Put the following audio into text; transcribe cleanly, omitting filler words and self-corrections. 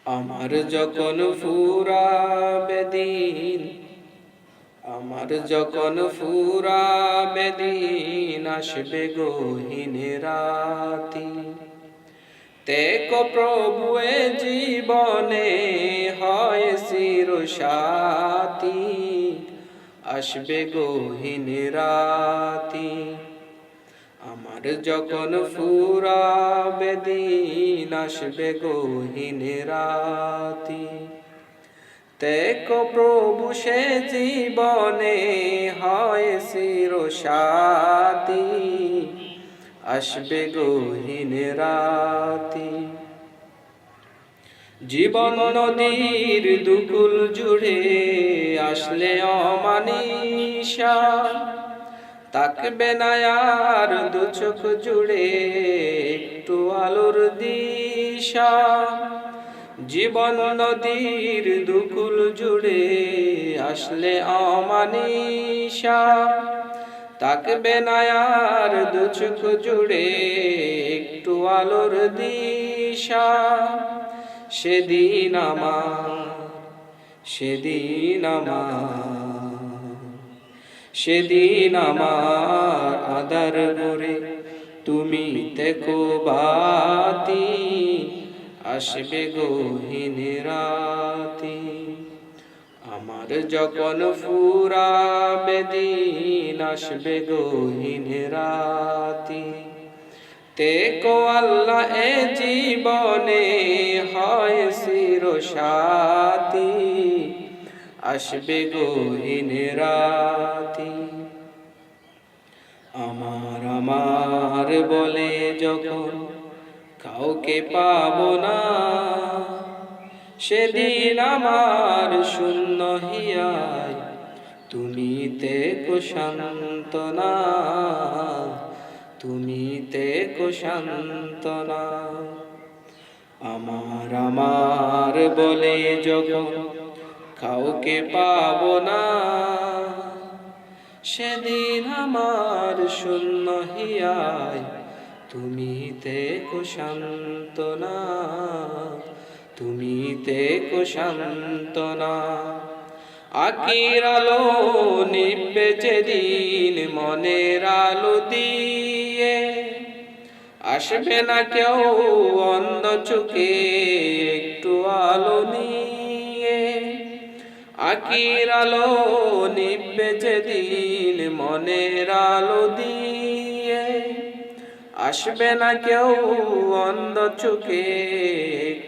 আমার যখন ফুরাবে দিন, আমার যখন ফুরাবে দিন, আসবে গহীন রাতি। তেকো প্রভু এ জীবনে হয় চির সাথী, আসবে গহীন রাতি। আমার যখন ফুরাবে দিন, আসবে গহীন রাতি। দেখো প্রভু সে জীবনে হয় চির সাথী, আসবে গহীন রাতি। জীবন নদীর দুকুল জুড়ে আসলে অমানিসা, তাকবে না আর দু চোখ জুড়ে একটু আলোর দিশা। জীবন নদীর দুকুল জুড়ে আসলে অমানিসা, তাকবে না আর দু চোখ জুড়ে একটু আলোর দিশা। সেদিন আমার, সেদিন আমার, সেদিন আমার আধার ঘরে তুমি দেখো বাতি, আসবে গহীন রাতি। আমার যখন ফুরাবে দিন, আসবে গহীন রাতি। তেকো আল্লাহ এ জীবনে হয় চির সাথী, আসবে গহীন রাতি। আমার আমার বলে যখন কাউকে পাবো না, সেদিন আমার শূন্য হিয়ায় তুমি তেকো সান্তনা, তুমি তেকো সান্তনা। আমার আমার বলে যখন কাউকে পাবো না, সেদিন আমার শূন্য হিয়ায় তুমি তেকো সান্তনা, তুমি তেকো সান্তনা। আখির আলো নিভবে যেদিন মনের আলো দিয়ে, আসবে না কেউ অন্ধ চোখে একটু আলো নিয়ে। আখির আলো নিভবে যেদিন মনের আলো দিয়ে, আসবে না কেউ অন্ধ চোখে